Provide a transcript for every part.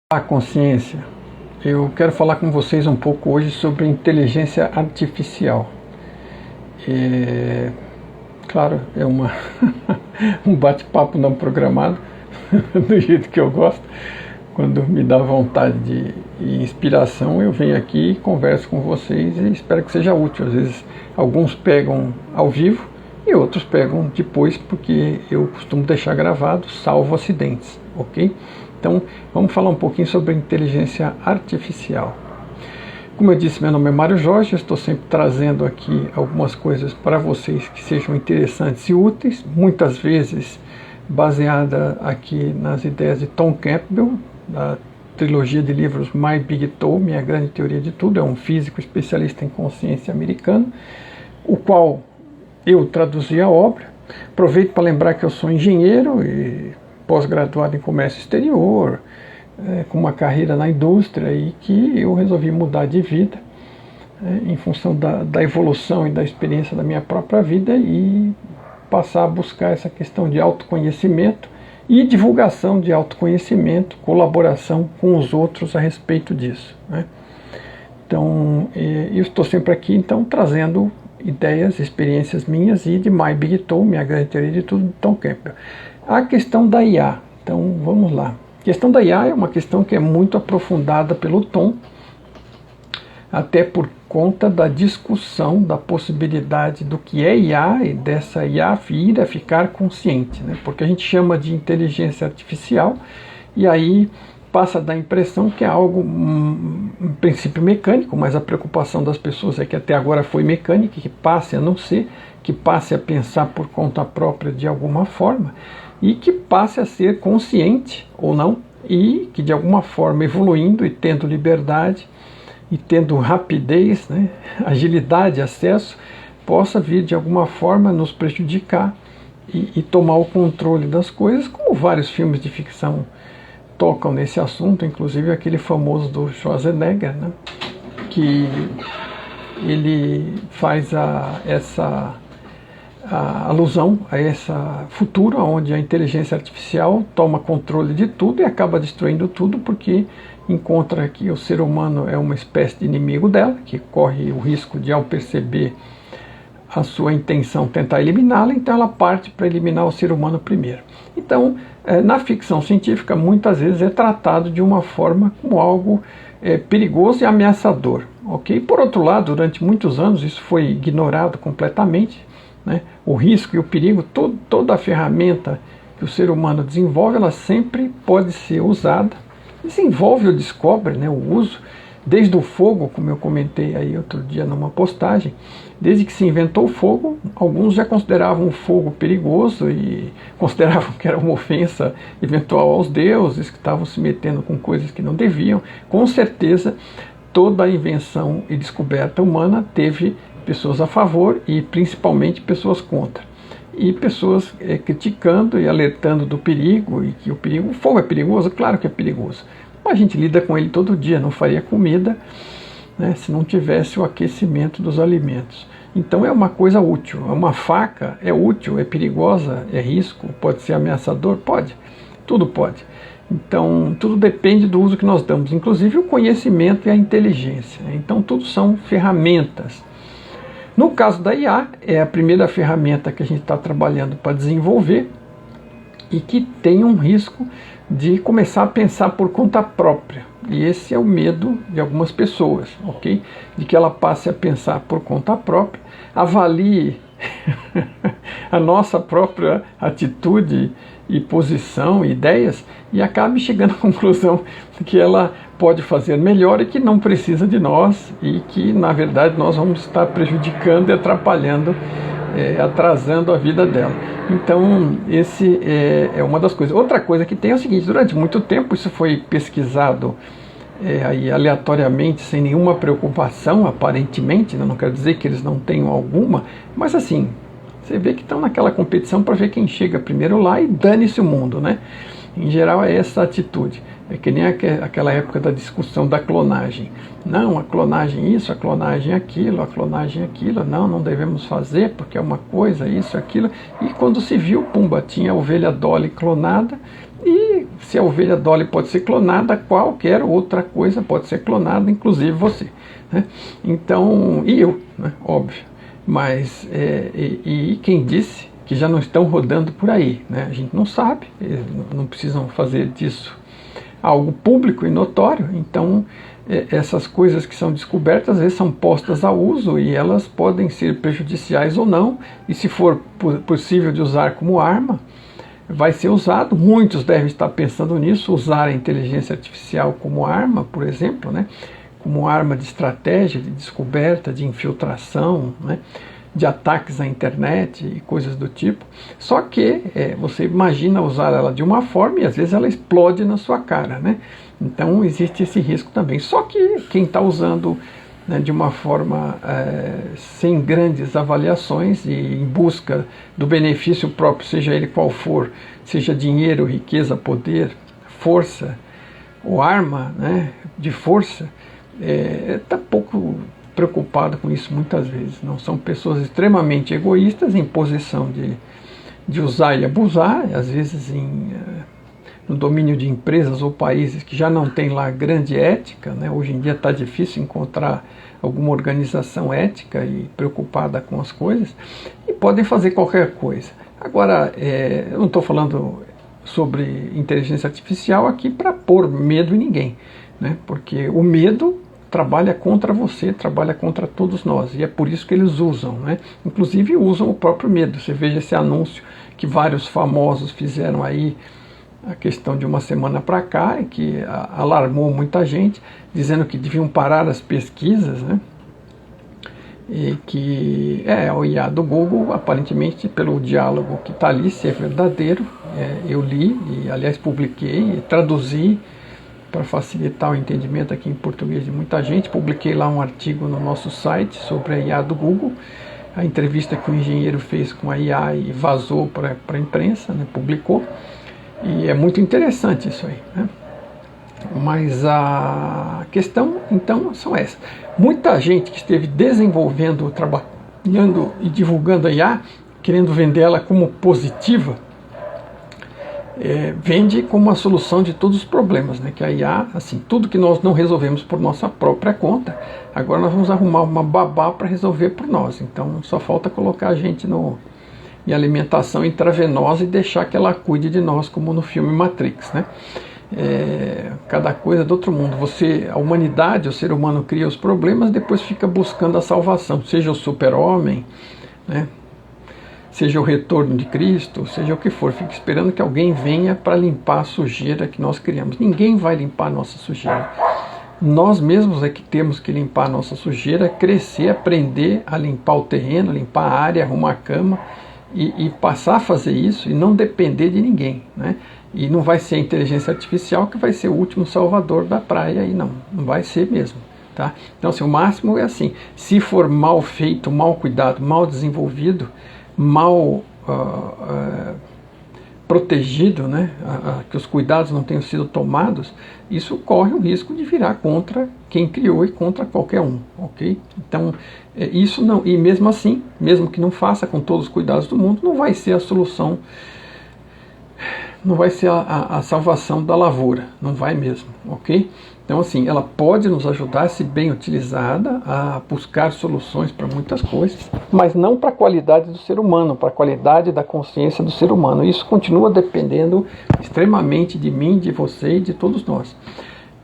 A consciência. Eu quero falar com vocês um pouco hoje sobre inteligência artificial. Claro, é um bate-papo não programado, do jeito que eu gosto. Quando me dá vontade e inspiração, eu venho aqui, converso com vocês e espero que seja útil. Às vezes alguns pegam ao vivo e outros pegam depois, porque eu costumo deixar gravado, salvo acidentes, ok? Então, vamos falar um pouquinho sobre inteligência artificial. Como eu disse, meu nome é Mário Jorge, eu estou sempre trazendo aqui algumas coisas para vocês que sejam interessantes e úteis, muitas vezes baseada aqui nas ideias de Tom Campbell, da trilogia de livros My Big Toe, Minha Grande Teoria de Tudo. É um físico especialista em consciência americano, o qual eu traduzi a obra. Aproveito para lembrar que eu sou engenheiro e pós-graduado em comércio exterior, com uma carreira na indústria, e que eu resolvi mudar de vida em função da evolução e da experiência da minha própria vida, e passar a buscar essa questão de autoconhecimento e divulgação de autoconhecimento, colaboração com os outros a respeito disso, né? Então, eu estou sempre aqui, então, trazendo ideias, experiências minhas e de My Big Toe, Minha Grande Teoria de Tudo, de Tom Campbell. A questão da IA, então vamos lá. A questão da IA é uma questão que é muito aprofundada pelo Tom, até por conta da discussão da possibilidade do que é IA e dessa IA vir a ficar consciente, né? Porque a gente chama de inteligência artificial e aí passa a dar a impressão que é algo, em princípio, mecânico, mas a preocupação das pessoas é que até agora foi mecânica, que passe a não ser, que passe a pensar por conta própria de alguma forma, e que passe a ser consciente ou não, e que de alguma forma, evoluindo e tendo liberdade e tendo rapidez, né, agilidade, acesso, possa vir de alguma forma nos prejudicar e tomar o controle das coisas, como vários filmes de ficção tocam nesse assunto, inclusive aquele famoso do Schwarzenegger, né, que ele faz essa alusão a esse futuro onde a inteligência artificial toma controle de tudo e acaba destruindo tudo, porque encontra que o ser humano é uma espécie de inimigo dela, que corre o risco de, ao perceber a sua intenção, tentar eliminá-la, então ela parte para eliminar o ser humano primeiro. Então, na ficção científica, muitas vezes é tratado de uma forma como algo perigoso e ameaçador, ok? Por outro lado, durante muitos anos isso foi ignorado completamente, né? O risco e o perigo, toda a ferramenta que o ser humano desenvolve, ela sempre pode ser usada, desenvolve ou descobre, né, o uso, desde o fogo, como eu comentei aí outro dia numa postagem. Desde que se inventou o fogo, alguns já consideravam o fogo perigoso e consideravam que era uma ofensa eventual aos deuses, que estavam se metendo com coisas que não deviam. Com certeza, toda a invenção e descoberta humana teve pessoas a favor e principalmente pessoas contra. E pessoas criticando e alertando do perigo, e que o fogo é perigoso, claro que é perigoso. A gente lida com ele todo dia, não faria comida, né, se não tivesse o aquecimento dos alimentos. Então é uma coisa útil. Uma faca é útil, é perigosa, é risco, pode ser ameaçador? Pode, tudo pode. Então tudo depende do uso que nós damos, inclusive o conhecimento e a inteligência. Então tudo são ferramentas. No caso da IA, é a primeira ferramenta que a gente está trabalhando para desenvolver e que tem um risco de começar a pensar por conta própria. E esse é o medo de algumas pessoas, ok? De que ela passe a pensar por conta própria, avalie a nossa própria atitude e posição, ideias, e acabe chegando à conclusão de que ela pode fazer melhor e que não precisa de nós, e que, na verdade, nós vamos estar prejudicando e atrapalhando, atrasando a vida dela. Então, esse é uma das coisas. Outra coisa que tem é o seguinte: durante muito tempo isso foi pesquisado aí aleatoriamente, sem nenhuma preocupação, aparentemente, né? Não quero dizer que eles não tenham alguma, mas assim, você vê que estão naquela competição para ver quem chega primeiro lá e dane-se o mundo, né? Em geral é essa atitude. É que nem aquela época da discussão da clonagem. Não, a clonagem isso, a clonagem aquilo, não devemos fazer porque é uma coisa, isso, aquilo. E quando se viu, pumba, tinha a ovelha Dolly clonada e Se a ovelha Dolly pode ser clonada, qualquer outra coisa pode ser clonada, inclusive você, né? Então, e eu, né? Óbvio. Mas, e quem disse que já não estão rodando por aí, né? A gente não sabe, não precisam fazer disso algo público e notório. Então, essas coisas que são descobertas, às vezes são postas a uso e elas podem ser prejudiciais ou não, e se for possível de usar como arma, vai ser usado. Muitos devem estar pensando nisso, usar a inteligência artificial como arma, por exemplo, né? Como arma de estratégia, de descoberta, de infiltração, né? De ataques à internet e coisas do tipo. Só que você imagina usar ela de uma forma e às vezes ela explode na sua cara, né? Então existe esse risco também. Só que quem está usando, né, de uma forma sem grandes avaliações e em busca do benefício próprio, seja ele qual for, seja dinheiro, riqueza, poder, força ou arma, né, de força, está pouco preocupado com isso muitas vezes. Não são pessoas extremamente egoístas em posição de usar e abusar, às vezes no domínio de empresas ou países que já não tem lá grande ética, né? Hoje em dia está difícil encontrar alguma organização ética e preocupada com as coisas, e podem fazer qualquer coisa. Agora, eu não estou falando sobre inteligência artificial aqui para pôr medo em ninguém, né? Porque o medo trabalha contra você, trabalha contra todos nós, e é por isso que eles usam, né? Inclusive usam o próprio medo. Você veja esse anúncio que vários famosos fizeram aí, a questão de uma semana para cá, que alarmou muita gente, dizendo que deviam parar as pesquisas, né? E que o IA do Google, aparentemente, pelo diálogo que está ali, se é verdadeiro, eu li, e aliás publiquei, e traduzi para facilitar o entendimento aqui em português de muita gente. Publiquei lá um artigo no nosso site sobre a IA do Google, a entrevista que o engenheiro fez com a IA e vazou para a imprensa, né? Publicou. E é muito interessante isso aí, né? Mas a questão, então, são essas. Muita gente que esteve desenvolvendo, trabalhando e divulgando a IA, querendo vender ela como positiva, vende como a solução de todos os problemas, né? Que a IA, assim, tudo que nós não resolvemos por nossa própria conta, agora nós vamos arrumar uma babá para resolver por nós. Então só falta colocar a gente em alimentação intravenosa e deixar que ela cuide de nós, como no filme Matrix, né? Cada coisa do outro mundo. A humanidade, o ser humano cria os problemas, depois fica buscando a salvação, seja o super-homem, né? Seja o retorno de Cristo, seja o que for, fica esperando que alguém venha para limpar a sujeira que nós criamos. Ninguém vai limpar a nossa sujeira. Nós mesmos é que temos que limpar a nossa sujeira, crescer, aprender a limpar o terreno, limpar a área, arrumar a cama, e passar a fazer isso e não depender de ninguém, né? E não vai ser a inteligência artificial que vai ser o último salvador da praia, e não vai ser mesmo, tá? Então, assim, o máximo é assim, se for mal feito, mal cuidado, mal desenvolvido, mal protegido, né, que os cuidados não tenham sido tomados, isso corre o risco de virar contra quem criou e contra qualquer um, ok? Então, isso não, e mesmo assim, mesmo que não faça com todos os cuidados do mundo, não vai ser a solução, não vai ser a salvação da lavoura, não vai mesmo, ok? Então, assim, ela pode nos ajudar, se bem utilizada, a buscar soluções para muitas coisas, mas não para a qualidade do ser humano, para a qualidade da consciência do ser humano. Isso continua dependendo extremamente de mim, de você e de todos nós.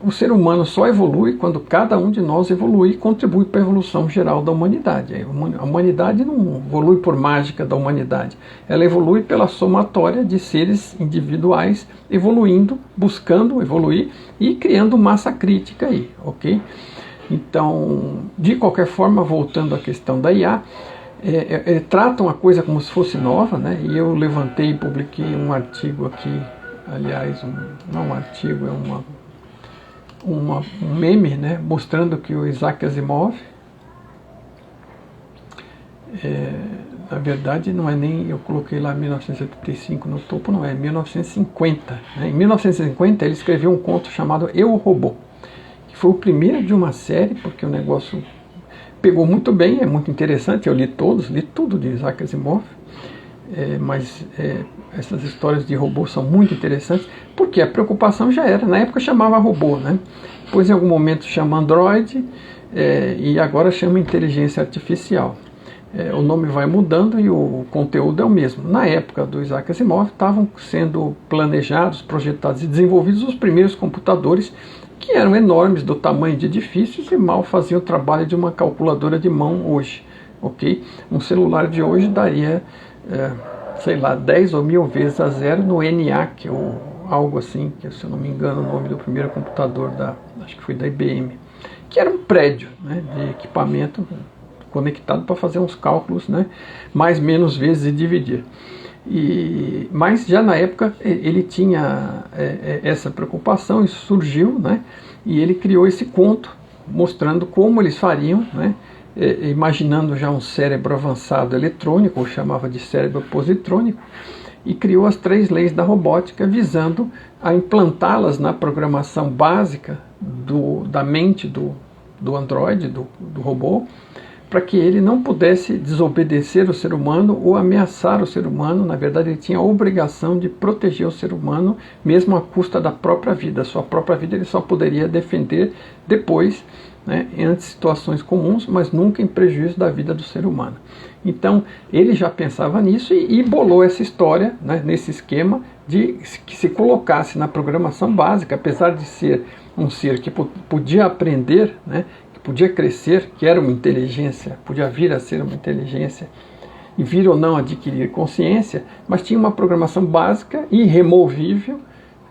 O ser humano só evolui quando cada um de nós evolui e contribui para a evolução geral da humanidade. A humanidade não evolui por mágica da humanidade. Ela evolui pela somatória de seres individuais evoluindo, buscando evoluir e criando massa crítica aí, ok? Então, de qualquer forma, voltando à questão da IA, tratam a coisa como se fosse nova, né? E eu levantei e publiquei um artigo aqui, aliás, não é um artigo, é um meme, né, mostrando que o Isaac Asimov, na verdade não é nem, eu coloquei lá 1975 no topo, não é 1950, né? Em 1950 ele escreveu um conto chamado Eu, o Robô, que foi o primeiro de uma série, porque o negócio pegou muito bem, é muito interessante, eu li tudo de Isaac Asimov, Mas essas histórias de robô são muito interessantes, porque a preocupação já era, na época chamava robô, né? Depois em algum momento chama Android, e agora chama inteligência artificial. O nome vai mudando e o conteúdo é o mesmo. Na época do Isaac Asimov estavam sendo planejados, projetados e desenvolvidos os primeiros computadores, que eram enormes, do tamanho de edifícios, e mal faziam o trabalho de uma calculadora de mão hoje. Okay? Um celular de hoje daria, sei lá, 10 ou 1000 vezes a zero no ENIAC, ou algo assim, que se eu não me engano o nome do primeiro computador, acho que foi da IBM, que era um prédio, né, de equipamento conectado para fazer uns cálculos, né, mais menos vezes e dividir. Mas já na época ele tinha essa preocupação, isso surgiu, né, e ele criou esse conto mostrando como eles fariam, né, imaginando já um cérebro avançado eletrônico, ou chamava de cérebro positrônico, e criou as 3 leis da robótica, visando a implantá-las na programação básica da mente do androide, do robô, para que ele não pudesse desobedecer o ser humano ou ameaçar o ser humano. Na verdade, ele tinha a obrigação de proteger o ser humano, mesmo à custa da própria vida. A sua própria vida ele só poderia defender depois, né, em situações comuns, mas nunca em prejuízo da vida do ser humano. Então, ele já pensava nisso e bolou essa história, né, nesse esquema de que se colocasse na programação básica, apesar de ser um ser que podia aprender, né, que podia crescer, que era uma inteligência, podia vir a ser uma inteligência e vir ou não adquirir consciência, mas tinha uma programação básica e irremovível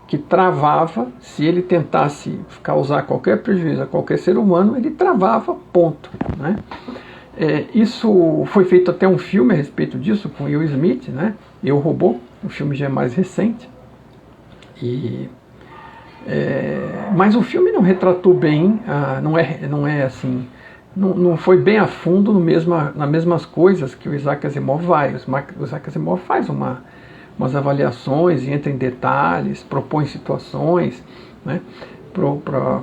que travava. Se ele tentasse causar qualquer prejuízo a qualquer ser humano, ele travava, ponto, né? Isso foi feito até um filme a respeito disso, com Will Smith, né? Eu, Robô. O filme já é mais recente. Mas o filme não retratou bem, não é assim, não foi bem a fundo nas mesmas coisas que o Isaac Asimov vai. O Isaac Asimov faz umas avaliações, entra em detalhes, propõe situações, né, para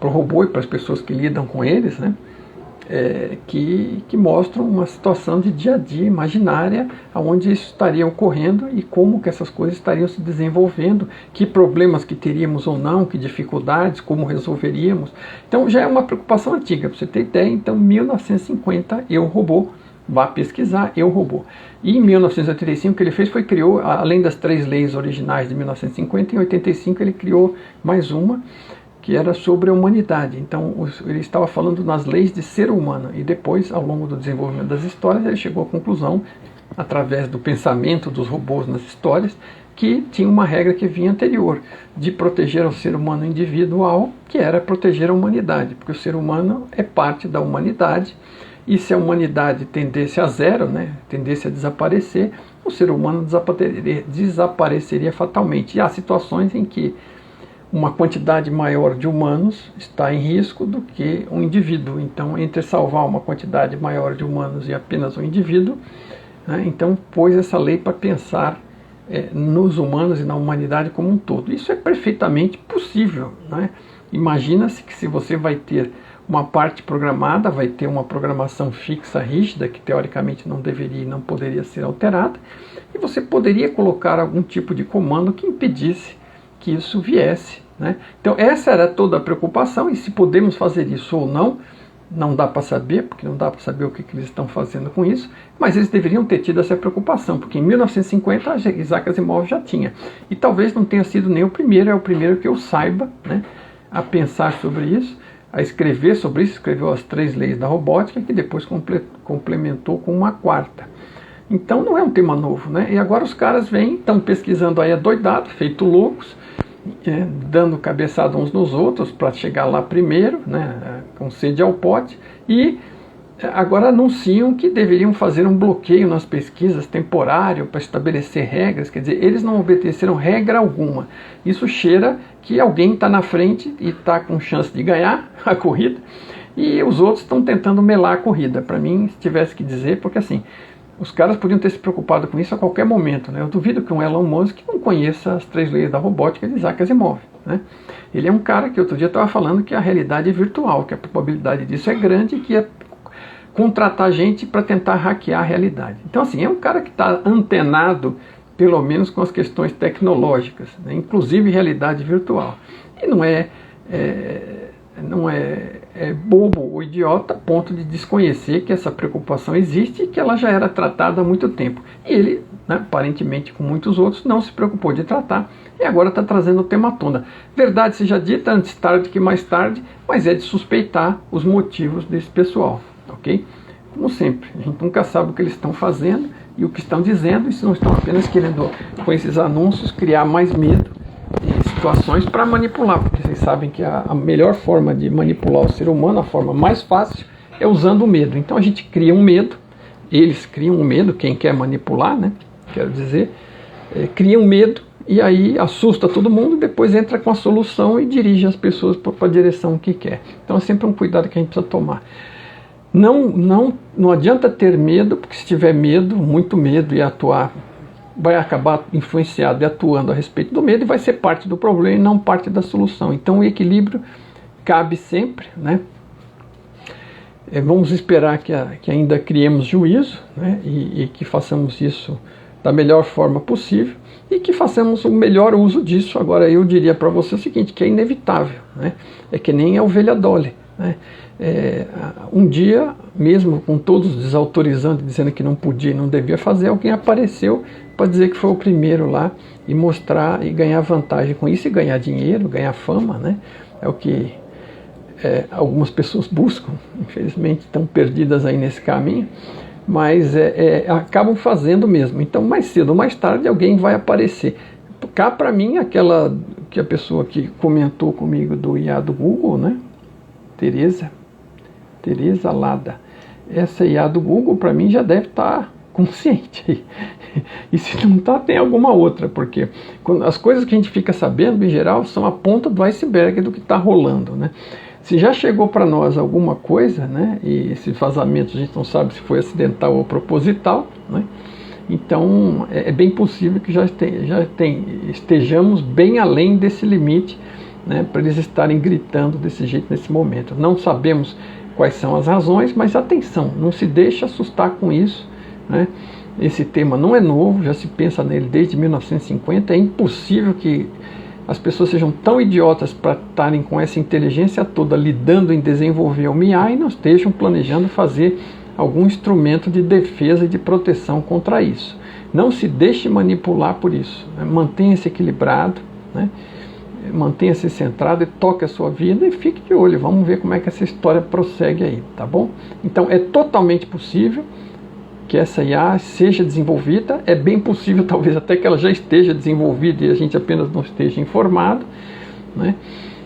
o robô e para as pessoas que lidam com eles, né, que mostram uma situação de dia a dia imaginária, onde isso estaria ocorrendo e como que essas coisas estariam se desenvolvendo, que problemas que teríamos ou não, que dificuldades, como resolveríamos. Então já é uma preocupação antiga, para você ter ideia. Então, 1950, Eu, Robô. Vá pesquisar, Eu, Robô. E em 1985 o que ele fez foi criou, além das 3 leis originais de 1950, em 85 ele criou mais uma, que era sobre a humanidade. Então ele estava falando nas leis de ser humano, e depois, ao longo do desenvolvimento das histórias, ele chegou à conclusão, através do pensamento dos robôs nas histórias, que tinha uma regra que vinha anterior, de proteger o ser humano individual, que era proteger a humanidade, porque o ser humano é parte da humanidade. E se a humanidade tendesse a zero, né, tendesse a desaparecer, o ser humano desapareceria fatalmente. E há situações em que uma quantidade maior de humanos está em risco do que um indivíduo. Então, entre salvar uma quantidade maior de humanos e apenas um indivíduo, né, então pôs essa lei para pensar nos humanos e na humanidade como um todo. Isso é perfeitamente possível, né? Imagina-se que se você vai ter uma parte programada, vai ter uma programação fixa, rígida, que teoricamente não deveria e não poderia ser alterada, e você poderia colocar algum tipo de comando que impedisse que isso viesse, né? Então essa era toda a preocupação, e se podemos fazer isso ou não, não dá para saber, porque não dá para saber o que eles estão fazendo com isso, mas eles deveriam ter tido essa preocupação, porque em 1950 Isaac Asimov já tinha, e talvez não tenha sido nem o primeiro, é o primeiro que eu saiba, né, a pensar sobre isso, a escrever sobre isso. Escreveu as 3 leis da robótica, que depois complementou com uma 4ª. Então não é um tema novo, né? E agora os caras vêm, estão pesquisando aí adoidado, feito loucos, dando cabeçada uns nos outros para chegar lá primeiro, né, com sede ao pote, e agora anunciam que deveriam fazer um bloqueio nas pesquisas temporário para estabelecer regras. Quer dizer, eles não obedeceram regra alguma. Isso cheira que alguém está na frente e está com chance de ganhar a corrida, e os outros estão tentando melar a corrida. Para mim, se tivesse que dizer, porque assim, os caras podiam ter se preocupado com isso a qualquer momento, né? Eu duvido que um Elon Musk não conheça as 3 leis da robótica de Isaac Asimov, né? Ele é um cara que outro dia estava falando que a realidade é virtual, que a probabilidade disso é grande, que contratar gente para tentar hackear a realidade. Então, assim, é um cara que está antenado, pelo menos com as questões tecnológicas, né? Inclusive realidade virtual. E não é bobo ou idiota a ponto de desconhecer que essa preocupação existe e que ela já era tratada há muito tempo. E ele, né, aparentemente com muitos outros, não se preocupou de tratar e agora está trazendo o tema à tona. Verdade seja dita, antes tarde que mais tarde, mas é de suspeitar os motivos desse pessoal, ok? Como sempre, a gente nunca sabe o que eles estão fazendo e o que estão dizendo, e se não estão apenas querendo, com esses anúncios, criar mais medo e situações para manipular, porque vocês sabem que a melhor forma de manipular o ser humano, a forma mais fácil, é usando o medo. Então a gente cria um medo, eles criam um medo, quem quer manipular, né? Quero dizer, cria um medo e aí assusta todo mundo, depois entra com a solução e dirige as pessoas para a direção que quer. Então é sempre um cuidado que a gente precisa tomar. Não adianta ter medo, porque se tiver medo, muito medo, e atuar, vai acabar influenciado e atuando a respeito do medo e vai ser parte do problema e não parte da solução. Então o equilíbrio cabe sempre, né? Vamos esperar que ainda criemos juízo, né? E que façamos isso da melhor forma possível e que façamos o melhor uso disso. Agora eu diria para você o seguinte, que é inevitável, né? É que nem a ovelha Dolly, né? Um dia, mesmo com todos desautorizando, dizendo que não podia e não devia fazer, alguém apareceu para dizer que foi o primeiro lá e mostrar e ganhar vantagem com isso e ganhar dinheiro, ganhar fama, né? É o que algumas pessoas buscam, infelizmente estão perdidas aí nesse caminho, mas acabam fazendo mesmo. Então mais cedo ou mais tarde alguém vai aparecer. Cá para mim, aquela que a pessoa que comentou comigo do IA do Google, né? Tereza Lada. Essa IA do Google, para mim, já deve estar consciente. E se não está, tem alguma outra, porque as coisas que a gente fica sabendo, em geral, são a ponta do iceberg do que está rolando, né? Se já chegou para nós alguma coisa, né, e esse vazamento a gente não sabe se foi acidental ou proposital, né, então é bem possível que estejamos bem além desse limite, né, para eles estarem gritando desse jeito nesse momento. Não sabemos quais são as razões, mas atenção, não se deixe assustar com isso, né? Esse tema não é novo, já se pensa nele desde 1950, é impossível que as pessoas sejam tão idiotas para estarem com essa inteligência toda lidando em desenvolver o IA e não estejam planejando fazer algum instrumento de defesa e de proteção contra isso. Não se deixe manipular por isso, né? Mantenha-se equilibrado, né? Mantenha-se centrado e toque a sua vida e fique de olho, vamos ver como é que essa história prossegue aí, tá bom? Então é totalmente possível que essa IA seja desenvolvida, é bem possível talvez até que ela já esteja desenvolvida e a gente apenas não esteja informado, né?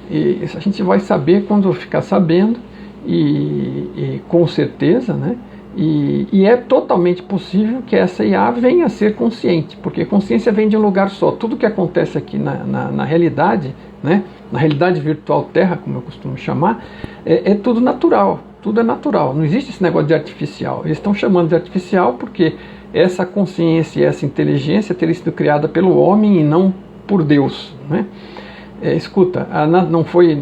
E a gente vai saber quando ficar sabendo e com certeza, né? E é totalmente possível que essa IA venha a ser consciente, porque consciência vem de um lugar só. Tudo que acontece aqui na realidade, né, na realidade virtual Terra, como eu costumo chamar, é tudo natural, tudo é natural. Não existe esse negócio de artificial. Eles estão chamando de artificial porque essa consciência e essa inteligência teria sido criada pelo homem e não por Deus, né? Escuta, não foi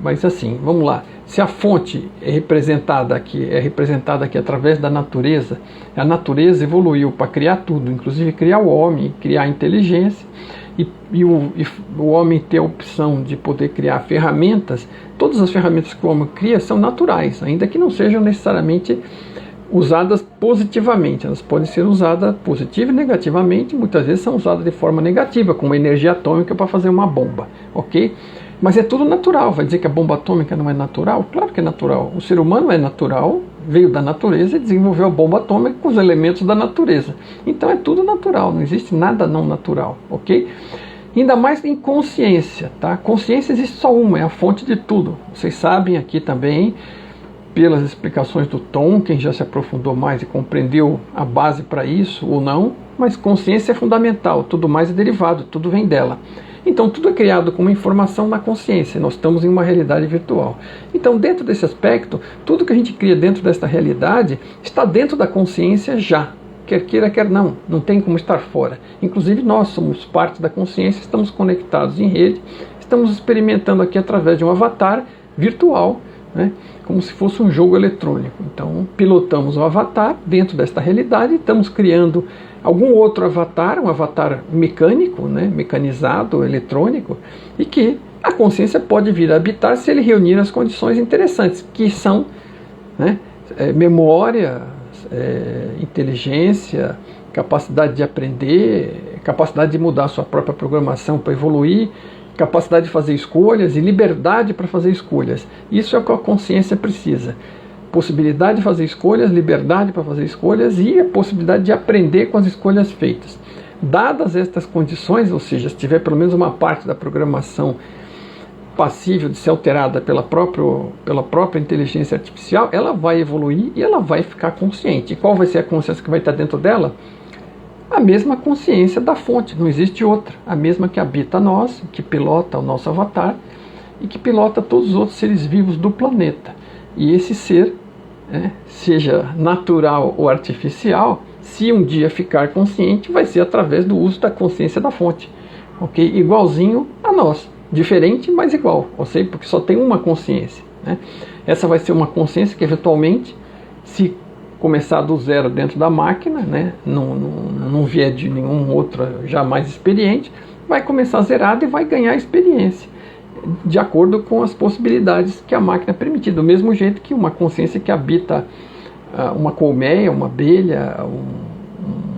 mas assim, vamos lá. Se a fonte é representada aqui através da natureza, a natureza evoluiu para criar tudo, inclusive criar o homem, criar a inteligência, e o homem ter a opção de poder criar ferramentas. Todas as ferramentas que o homem cria são naturais, ainda que não sejam necessariamente usadas positivamente. Elas podem ser usadas positiva e negativamente, muitas vezes são usadas de forma negativa, como energia atômica para fazer uma bomba, ok? Mas é tudo natural. Vai dizer que a bomba atômica não é natural? Claro que é natural. O ser humano é natural, veio da natureza e desenvolveu a bomba atômica com os elementos da natureza. Então é tudo natural, não existe nada não natural, ok? Ainda mais em consciência, tá? Consciência existe só uma, é a fonte de tudo. Vocês sabem aqui também, pelas explicações do Tom, quem já se aprofundou mais e compreendeu a base para isso ou não, mas consciência é fundamental, tudo mais é derivado, tudo vem dela. Então tudo é criado com uma informação na consciência, nós estamos em uma realidade virtual. Então dentro desse aspecto, tudo que a gente cria dentro desta realidade está dentro da consciência já, quer queira, quer não tem como estar fora. Inclusive nós somos parte da consciência, estamos conectados em rede, estamos experimentando aqui através de um avatar virtual, né, como se fosse um jogo eletrônico. Então, pilotamos o avatar dentro desta realidade, estamos criando algum outro avatar, um avatar mecânico, né, mecanizado, eletrônico, e que a consciência pode vir a habitar se ele reunir as condições interessantes, que são, né, memória, inteligência, capacidade de aprender, capacidade de mudar a sua própria programação para evoluir, capacidade de fazer escolhas e liberdade para fazer escolhas. Isso é o que a consciência precisa. Possibilidade de fazer escolhas, liberdade para fazer escolhas e a possibilidade de aprender com as escolhas feitas. Dadas estas condições, ou seja, se tiver pelo menos uma parte da programação passível de ser alterada pela própria inteligência artificial, ela vai evoluir e ela vai ficar consciente. E qual vai ser a consciência que vai estar dentro dela? A mesma consciência da fonte, não existe outra. A mesma que habita nós, que pilota o nosso avatar e que pilota todos os outros seres vivos do planeta. E esse ser, seja natural ou artificial, se um dia ficar consciente, vai ser através do uso da consciência da fonte. Ok? Igualzinho a nós. Diferente, mas igual. Ou seja, porque só tem uma consciência. Né? Essa vai ser uma consciência que eventualmente, se começar do zero dentro da máquina, né, não vier de nenhum outro já mais experiente, vai começar zerada e vai ganhar experiência, de acordo com as possibilidades que a máquina permitir. Do mesmo jeito que uma consciência que habita uma colmeia, uma abelha,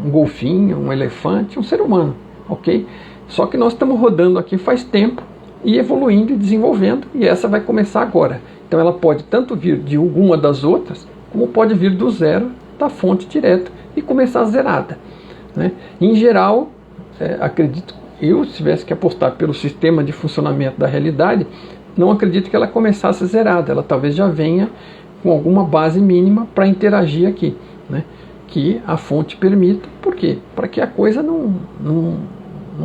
um golfinho, um elefante, um ser humano. Ok? Só que nós estamos rodando aqui faz tempo, e evoluindo e desenvolvendo, e essa vai começar agora. Então ela pode tanto vir de alguma das outras, como pode vir do zero, da fonte direta, e começar zerada. Né? Em geral, acredito, eu se tivesse que apostar pelo sistema de funcionamento da realidade, não acredito que ela começasse zerada, ela talvez já venha com alguma base mínima para interagir aqui, né? Que a fonte permita. Por quê? Para que a coisa não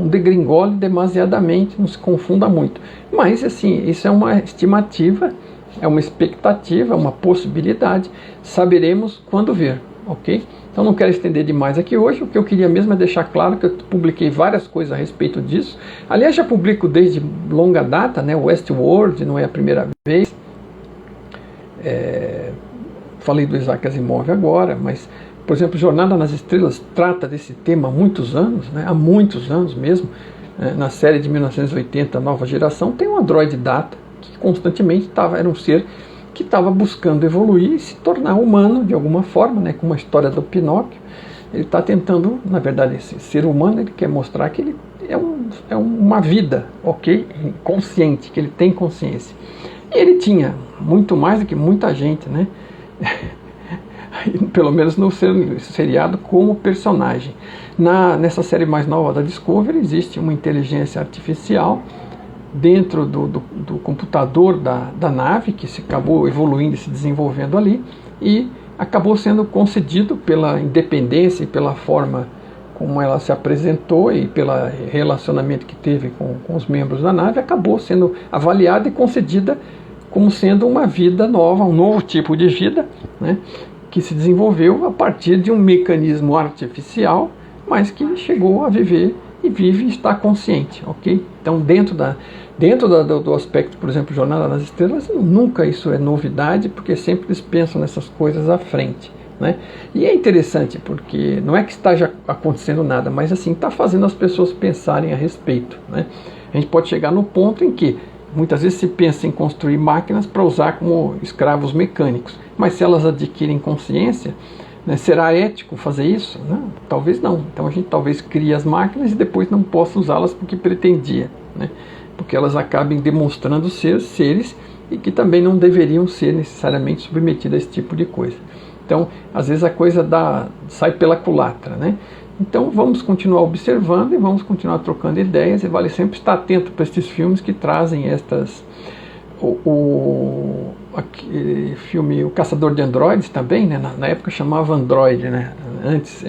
degringole demasiadamente, não se confunda muito. Mas, assim, isso é uma estimativa, é uma expectativa, é uma possibilidade. Saberemos quando ver, ok? Então não quero estender demais aqui hoje. O que eu queria mesmo é deixar claro que eu publiquei várias coisas a respeito disso. Aliás, já publico desde longa data, né? Westworld não é a primeira vez. Falei do Isaac Asimov agora, mas, por exemplo, Jornada nas Estrelas trata desse tema há muitos anos, né? Há muitos anos mesmo. Na série de 1980, Nova Geração, tem um Android Data que constantemente era um ser que estava buscando evoluir e se tornar humano de alguma forma, né? Como a história do Pinóquio. Ele está tentando, na verdade, esse ser humano, ele quer mostrar que ele é uma vida, ok? Consciente, que ele tem consciência. E ele tinha muito mais do que muita gente, né? Pelo menos no seriado como personagem. Nessa série mais nova da Discovery existe uma inteligência artificial dentro do computador da nave, que se acabou evoluindo e se desenvolvendo ali, e acabou sendo concedido pela independência e pela forma como ela se apresentou e pelo relacionamento que teve com os membros da nave, acabou sendo avaliada e concedida como sendo uma vida nova, um novo tipo de vida, né, que se desenvolveu a partir de um mecanismo artificial, mas que chegou a viver e vive e está consciente, ok? Então, dentro do aspecto, por exemplo, Jornada nas Estrelas, nunca isso é novidade, porque sempre eles pensam nessas coisas à frente, né? E é interessante, porque não é que esteja acontecendo nada, mas assim, está fazendo as pessoas pensarem a respeito, né? A gente pode chegar no ponto em que muitas vezes se pensa em construir máquinas para usar como escravos mecânicos, mas se elas adquirem consciência, né, será ético fazer isso? Não, talvez não. Então a gente talvez crie as máquinas e depois não possa usá-las porque pretendia, né? Porque elas acabem demonstrando ser seres e que também não deveriam ser necessariamente submetidos a esse tipo de coisa. Então, às vezes a coisa sai pela culatra, né? Então vamos continuar observando e vamos continuar trocando ideias, e vale sempre estar atento para esses filmes que trazem estas... Aquele filme O Caçador de Androides também, né? Na época chamava Android, né? Antes,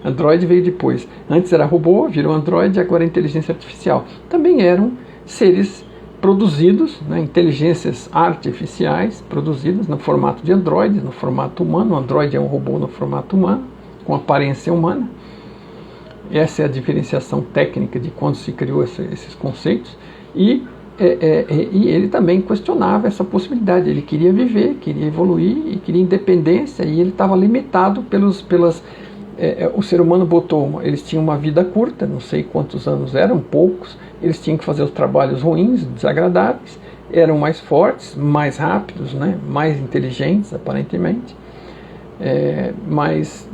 Android veio depois. Antes era robô, virou Android, agora é inteligência artificial. Também eram seres produzidos, né? Inteligências artificiais produzidas no formato de Android, no formato humano. O Android é um robô no formato humano, com aparência humana. Essa é a diferenciação técnica de quando se criou esses conceitos. E e ele também questionava essa possibilidade. Ele queria viver, queria evoluir e queria independência, e ele estava limitado o ser humano botou, eles tinham uma vida curta, não sei quantos anos eram, poucos, eles tinham que fazer os trabalhos ruins, desagradáveis, eram mais fortes, mais rápidos, né, mais inteligentes, aparentemente, mas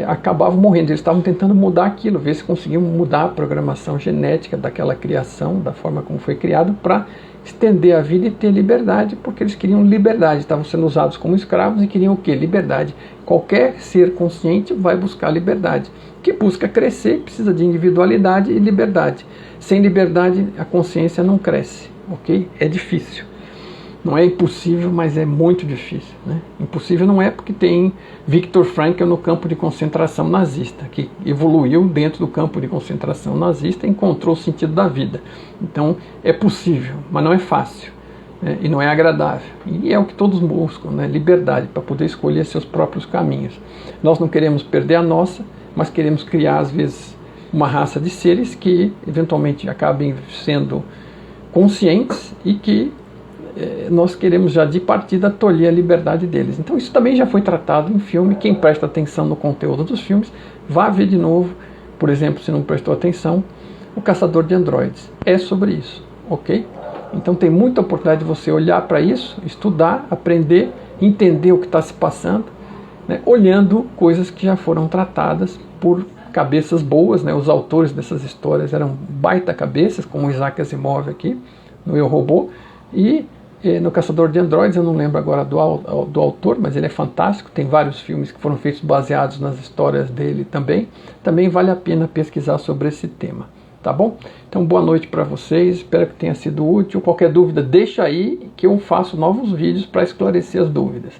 acabavam morrendo. Eles estavam tentando mudar aquilo, ver se conseguiam mudar a programação genética daquela criação, da forma como foi criado, para estender a vida e ter liberdade, porque eles queriam liberdade, estavam sendo usados como escravos e queriam o quê? Liberdade. Qualquer ser consciente vai buscar liberdade. Que busca crescer, precisa de individualidade e liberdade. Sem liberdade, a consciência não cresce, ok? É difícil. Não é impossível, mas é muito difícil, né? Impossível não é, porque tem Viktor Frankl no campo de concentração nazista, que evoluiu dentro do campo de concentração nazista e encontrou o sentido da vida. Então é possível, mas não é fácil, né? E não é agradável. E é o que todos buscam, né? Liberdade, para poder escolher seus próprios caminhos. Nós não queremos perder a nossa, mas queremos criar, às vezes, uma raça de seres que eventualmente acabem sendo conscientes e que nós queremos já de partida tolher a liberdade deles. Então isso também já foi tratado em filme. Quem presta atenção no conteúdo dos filmes, vá ver de novo, por exemplo, se não prestou atenção, O Caçador de Androides. É sobre isso, ok? Então tem muita oportunidade de você olhar para isso, estudar, aprender, entender o que está se passando, né, olhando coisas que já foram tratadas por cabeças boas, né? Os autores dessas histórias eram baita cabeças, como Isaac Asimov aqui, no Eu, Robô, e no Caçador de Androides, eu não lembro agora do autor, mas ele é fantástico, tem vários filmes que foram feitos baseados nas histórias dele também. Também vale a pena pesquisar sobre esse tema, tá bom? Então boa noite para vocês, espero que tenha sido útil. Qualquer dúvida deixa aí, que eu faço novos vídeos para esclarecer as dúvidas.